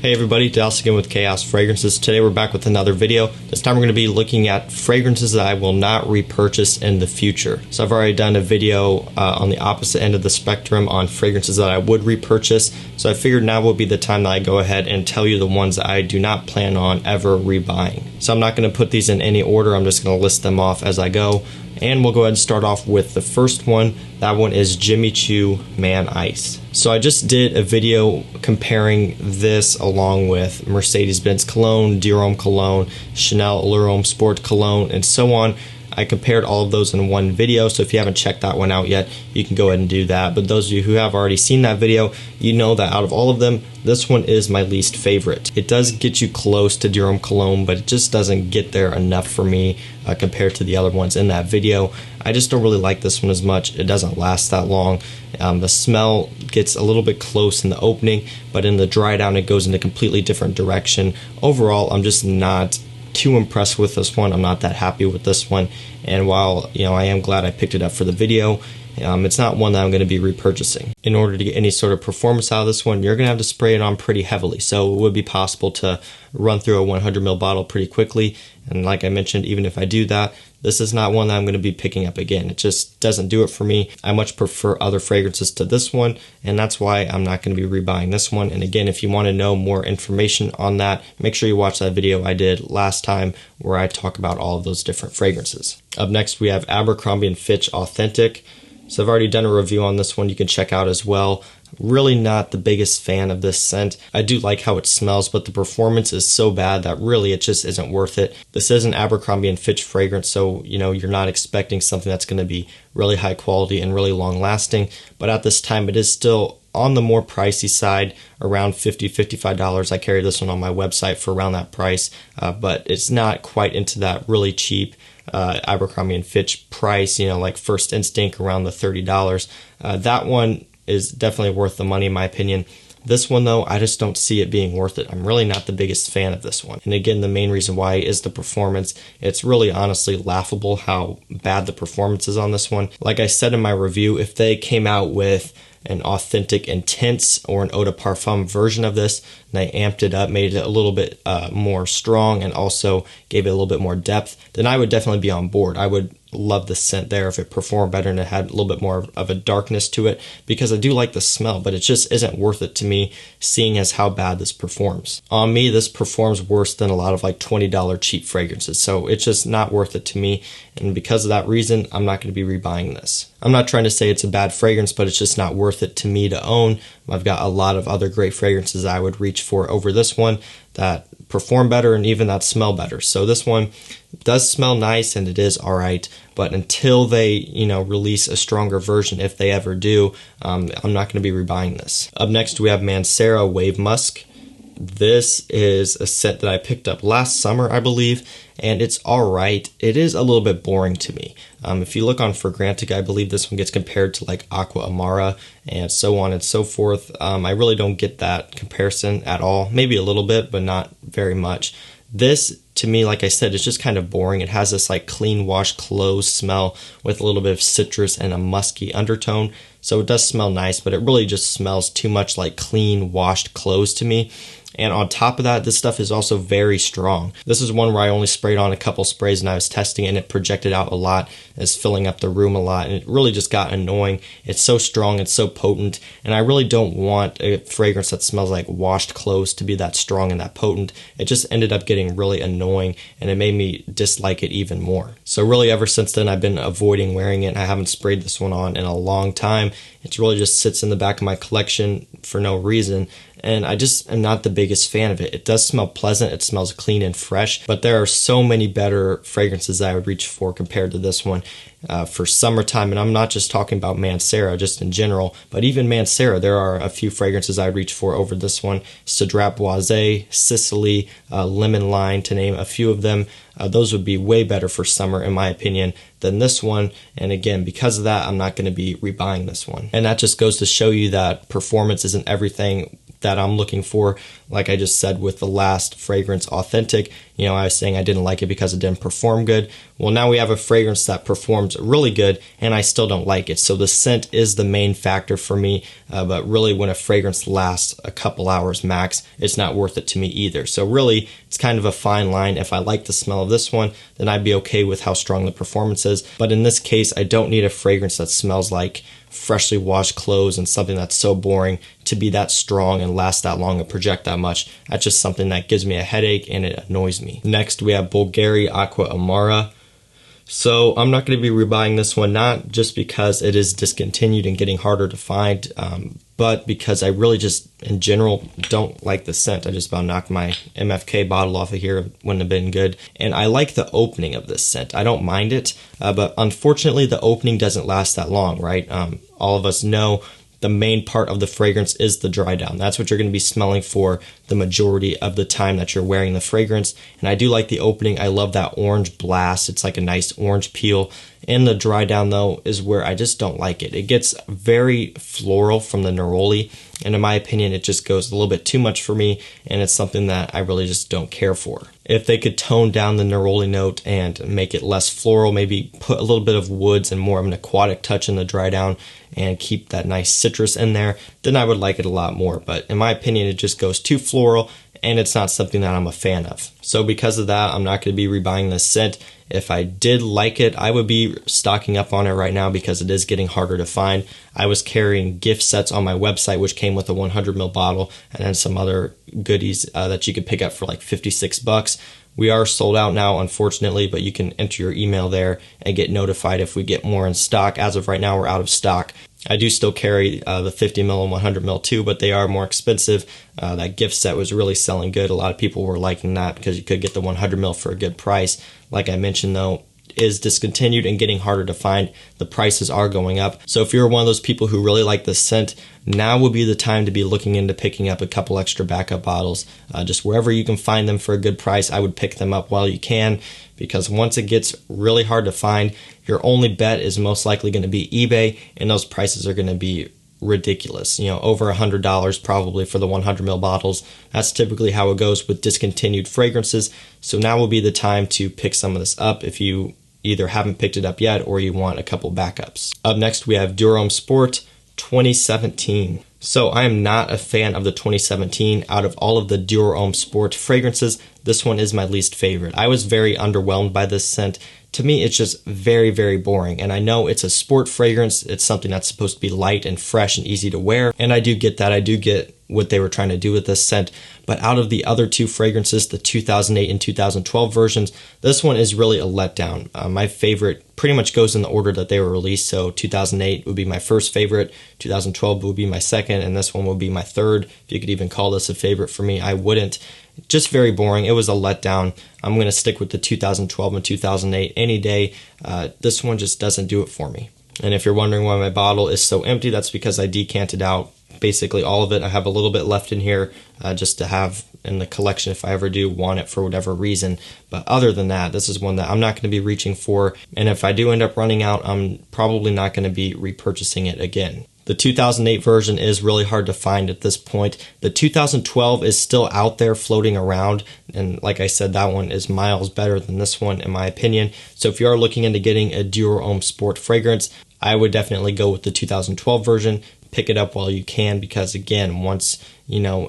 Hey everybody, Dallas again with Chaos Fragrances. Today we're back with another video. This time we're going to be looking at fragrances that I will not repurchase in the future. So I've already done a video on the opposite end of the spectrum on fragrances that I would repurchase. So I figured now would be the time that I go ahead and tell you the ones that I do not plan on ever rebuying. So I'm not going to put these in any order. I'm just going to list them off as I go. And we'll go ahead and start off with the first one. That one is Jimmy Choo Mann Ice. So I just did a video comparing this along with Mercedes-Benz Cologne, Durham Cologne, Chanel Durham Sport Cologne, and so on. I compared all of those in one video, so if you haven't checked that one out yet, you can go ahead and do that. But those of you who have already seen that video, you know that out of all of them, this one is my least favorite. It does get you close to Durham Cologne, but it just doesn't get there enough for me compared to the other ones in that video. I just don't really like this one as much. It doesn't last that long. The smell gets a little bit close in the opening, but in the dry down, it goes in a completely different direction. Overall, I'm just not too impressed with this one. I'm not that happy with this one, and while I am glad I picked it up for the video, it's not one that I'm going to be repurchasing. In order to get any sort of performance out of this one, you're going to have to spray it on pretty heavily, so it would be possible to run through a 100 ml bottle pretty quickly. And like I mentioned, even if I do that, this is not one that I'm going to be picking up again. It just doesn't do it for me. I much prefer other fragrances to this one, and that's why I'm not going to be rebuying this one. And again, if you want to know more information on that, make sure you watch that video I did last time where I talk about all of those different fragrances. Up next, we have Abercrombie and Fitch Authentic. So I've already done a review on this one you can check out as well. Really not the biggest fan of this scent. I do like how it smells, but the performance is so bad that really it just isn't worth it. This is an Abercrombie and Fitch fragrance, so you're not expecting something that's going to be really high quality and really long lasting. But at this time, it is still on the more pricey side, around $50, $55. I carry this one on my website for around that price, but it's not quite into that really cheap Abercrombie and Fitch price, like First Instinct around the $30. That one is definitely worth the money in my opinion. This one though, I just don't see it being worth it. I'm really not the biggest fan of this one. And again, the main reason why is the performance. It's really honestly laughable how bad the performance is on this one. Like I said in my review, if they came out with an authentic intense or an eau de parfum version of this, and they amped it up, made it a little bit more strong, and also gave it a little bit more depth, then I would definitely be on board. I would love the scent there if it performed better and it had a little bit more of a darkness to it, because I do like the smell, but it just isn't worth it to me, seeing as how bad this performs. On me, this performs worse than a lot of like $20 cheap fragrances, so it's just not worth it to me, and because of that reason, I'm not going to be rebuying this. I'm not trying to say it's a bad fragrance, but it's just not worth it to me to own. I've got a lot of other great fragrances I would reach for over this one that perform better and even that smell better. So this one does smell nice and it is alright, but until they release a stronger version, if they ever do, I'm not going to be rebuying this. Up next we have Mancera Wave Musk. This is a scent that I picked up last summer, I believe, and it's alright. It is a little bit boring to me. If you look on Fragrantic, I believe this one gets compared to like Aqua Amara and so on and so forth. I really don't get that comparison at all. Maybe a little bit, but not very much. This, to me, like I said, is just kind of boring. It has this like clean washed clothes smell with a little bit of citrus and a musky undertone. So it does smell nice, but it really just smells too much like clean washed clothes to me. And on top of that, this stuff is also very strong. This is one where I only sprayed on a couple sprays and I was testing it, and it projected out a lot. It's filling up the room a lot, and it really just got annoying. It's so strong, it's so potent, and I really don't want a fragrance that smells like washed clothes to be that strong and that potent. It just ended up getting really annoying, and it made me dislike it even more. So really ever since then, I've been avoiding wearing it. I haven't sprayed this one on in a long time. It really just sits in the back of my collection for no reason, and I just am not the biggest fan of it. It does smell pleasant, it smells clean and fresh, but there are so many better fragrances that I would reach for compared to this one for summertime. And I'm not just talking about Mancera, just in general, but even Mancera, there are a few fragrances I would reach for over this one. Cedrat Boisé, Sicily, Lemon Lime, to name a few of them. Those would be way better for summer, in my opinion, than this one. And again, because of that, I'm not going to be rebuying this one. And that just goes to show you that performance isn't everything that I'm looking for. Like I just said with the last fragrance, Authentic, I was saying I didn't like it because it didn't perform good. Well, now we have a fragrance that performs really good, and I still don't like it. So the scent is the main factor for me, but really when a fragrance lasts a couple hours max, it's not worth it to me either. So really, it's kind of a fine line. If I like the smell of this one, then I'd be okay with how strong the performance is. But in this case, I don't need a fragrance that smells like freshly washed clothes and something that's so boring to be that strong and last that long and project that much. That's just something that gives me a headache and it annoys me. Next, we have Bulgaria Aqua Amara. So I'm not going to be rebuying this one, not just because it is discontinued and getting harder to find, but because I really just, in general, don't like the scent. I just about knocked my MFK bottle off of here. It wouldn't have been good. And I like the opening of this scent. I don't mind it, but unfortunately, the opening doesn't last that long, right? All of us know the main part of the fragrance is the dry down. That's what you're going to be smelling for the majority of the time that you're wearing the fragrance. And I do like the opening. I love that orange blast. It's like a nice orange peel. And the dry down, though, is where I just don't like it. It gets very floral from the neroli. And in my opinion, it just goes a little bit too much for me. And it's something that I really just don't care for. If they could tone down the neroli note and make it less floral, maybe put a little bit of woods and more of an aquatic touch in the dry down and keep that nice citrus in there, then I would like it a lot more. But in my opinion, it just goes too floral and it's not something that I'm a fan of. So because of that, I'm not going to be rebuying this scent. If I did like it, I would be stocking up on it right now because it is getting harder to find. I was carrying gift sets on my website, which came with a 100ml bottle and then some other goodies that you could pick up for like $56. We are sold out now, unfortunately, but you can enter your email there and get notified if we get more in stock. As of right now, we're out of stock. I do still carry the 50ml and 100ml too, but they are more expensive. That gift set was really selling good. A lot of people were liking that because you could get the 100ml for a good price. Like I mentioned, though, is discontinued and getting harder to find. The prices are going up. So if you're one of those people who really like the scent, now would be the time to be looking into picking up a couple extra backup bottles. Just wherever you can find them for a good price, I would pick them up while you can, because once it gets really hard to find, your only bet is most likely going to be eBay, and those prices are going to be ridiculous. Over $100 probably for the 100ml bottles. That's typically how it goes with discontinued fragrances. So now will be the time to pick some of this up if you either haven't picked it up yet or you want a couple backups. Up next, we have Durham Sport 2017. So I am not a fan of the 2017. Out of all of the Durham Sport fragrances, this one is my least favorite. I was very underwhelmed by this scent. To me, it's just very, very boring. And I know it's a sport fragrance. It's something that's supposed to be light and fresh and easy to wear. And I do get that. I do get what they were trying to do with this scent. But out of the other two fragrances, the 2008 and 2012 versions, this one is really a letdown. My favorite pretty much goes in the order that they were released. So 2008 would be my first favorite, 2012 would be my second, and this one would be my third. If you could even call this a favorite for me, I wouldn't. Just very boring. It was a letdown. I'm going to stick with the 2012 and 2008 any day. This one just doesn't do it for me. And if you're wondering why my bottle is so empty, that's because I decanted out basically all of it. I have a little bit left in here just to have in the collection if I ever do want it for whatever reason. But other than that, this is one that I'm not going to be reaching for. And if I do end up running out, I'm probably not going to be repurchasing it again. The 2008 version is really hard to find at this point. The 2012 is still out there floating around. And like I said, that one is miles better than this one in my opinion. So if you are looking into getting a Durham Sport fragrance, I would definitely go with the 2012 version. Pick it up while you can, because again, once,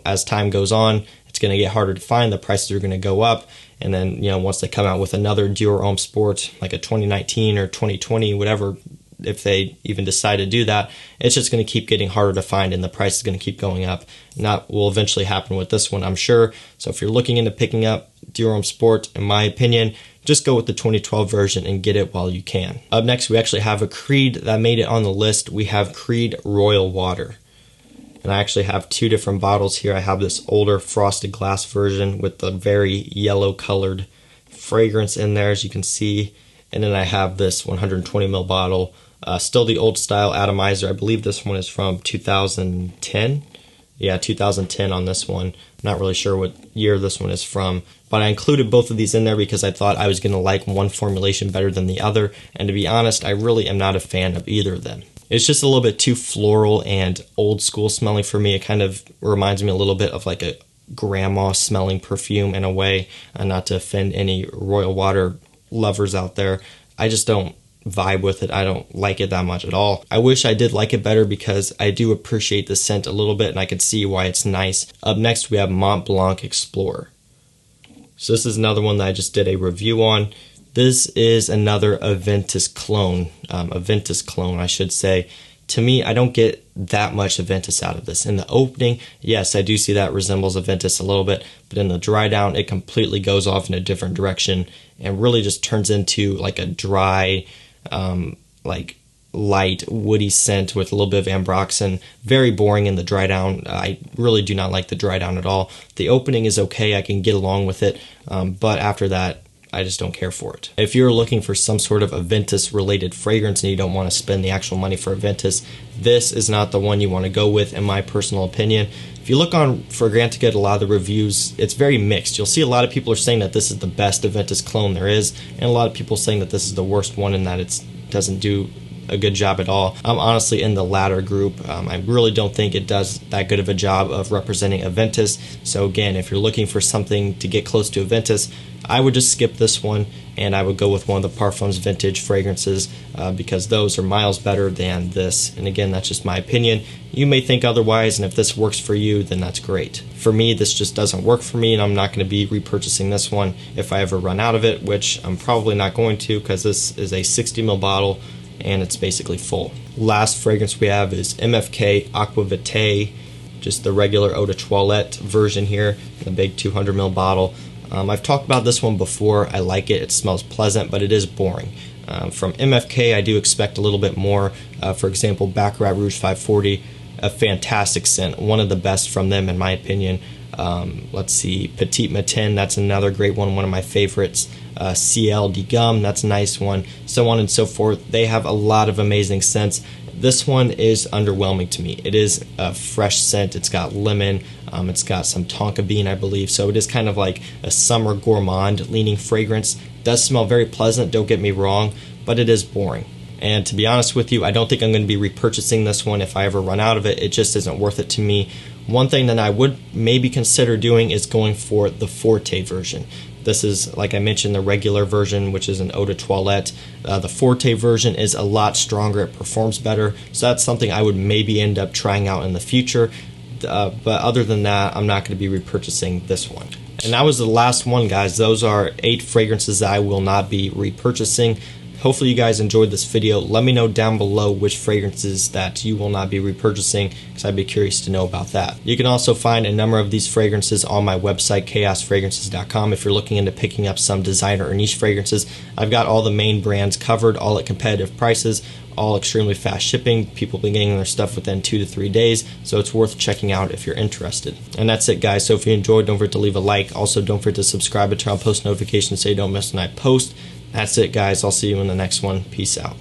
as time goes on, it's going to get harder to find. The prices are going to go up. And then, once they come out with another Durham Sport, like a 2019 or 2020, whatever, if they even decide to do that, it's just going to keep getting harder to find and the price is going to keep going up. And that will eventually happen with this one, I'm sure. So if you're looking into picking up Durham Sport, in my opinion, just go with the 2012 version and get it while you can. Up next, we actually have a Creed that made it on the list. We have Creed Royal Water. And I actually have two different bottles here. I have this older frosted glass version with the very yellow colored fragrance in there, as you can see. And then I have this 120ml bottle, still the old style atomizer. I believe this one is from 2010. Yeah, 2010 on this one. Not really sure what year this one is from, but I included both of these in there because I thought I was going to like one formulation better than the other, and to be honest, I really am not a fan of either of them. It's just a little bit too floral and old school smelling for me. It kind of reminds me a little bit of like a grandma smelling perfume in a way, not to offend any Royal Water lovers out there. I just don't vibe with it. I don't like it that much at all. I wish I did like it better because I do appreciate the scent a little bit and I can see why it's nice. Up next we have Mont Blanc Explorer. So this is another one that I just did a review on. This is another Aventus clone, I should say. To me, I don't get that much Aventus out of this. In the opening, yes, I do see that resembles Aventus a little bit, but in the dry down, it completely goes off in a different direction and really just turns into like a dry, like light, woody scent with a little bit of ambroxan. Very boring in the dry down. I really do not like the dry down at all. The opening is okay. I can get along with it, but after that, I just don't care for it. If you're looking for some sort of Aventus related fragrance and you don't want to spend the actual money for Aventus, this is not the one you want to go with in my personal opinion. If you look on Fragrantica, a lot of the reviews, it's very mixed. You'll see a lot of people are saying that this is the best Aventus clone there is, and a lot of people saying that this is the worst one and that it doesn't do a good job at all. I'm honestly in the latter group. I really don't think it does that good of a job of representing Aventus. So again, if you're looking for something to get close to Aventus, I would just skip this one and I would go with one of the Parfums vintage fragrances because those are miles better than this. And again, that's just my opinion. You may think otherwise, and if this works for you, then that's great. For me, this just doesn't work for me, and I'm not going to be repurchasing this one if I ever run out of it, which I'm probably not going to because this is a 60 ml bottle and it's basically full. Last fragrance we have is MFK Aqua Vitae, just the regular eau de toilette version here, the big 200 ml bottle. I've talked about this one before. I like it. It smells pleasant, but it is boring. From MFK, I do expect a little bit more. For example, Baccarat Rouge 540, a fantastic scent, one of the best from them in my opinion. Let's see, Petite Matin, that's another great one of my favorites. CL de Gum, that's a nice one, so on and so forth. They have a lot of amazing scents. This one is underwhelming to me. It is a fresh scent. It's got lemon, it's got some tonka bean, I believe, so it is kind of like a summer gourmand leaning fragrance. It does smell very pleasant, don't get me wrong, but it is boring. And to be honest with you, I don't think I'm going to be repurchasing this one if I ever run out of it. It just isn't worth it to me. One thing that I would maybe consider doing is going for the Forte version. This is, like I mentioned, the regular version, which is an eau de toilette. The Forte version is a lot stronger. It performs better. So that's something I would maybe end up trying out in the future. But other than that, I'm not going to be repurchasing this one. And that was the last one, guys. Those are 8 fragrances that I will not be repurchasing. Hopefully you guys enjoyed this video. Let me know down below which fragrances that you will not be repurchasing, because I'd be curious to know about that. You can also find a number of these fragrances on my website, chaosfragrances.com. If you're looking into picking up some designer or niche fragrances, I've got all the main brands covered, all at competitive prices, all extremely fast shipping. People been getting their stuff within 2 to 3 days, so it's worth checking out if you're interested. And that's it, guys. So if you enjoyed, don't forget to leave a like. Also, don't forget to subscribe and turn on post notifications so you don't miss when I post. That's it, guys. I'll see you in the next one. Peace out.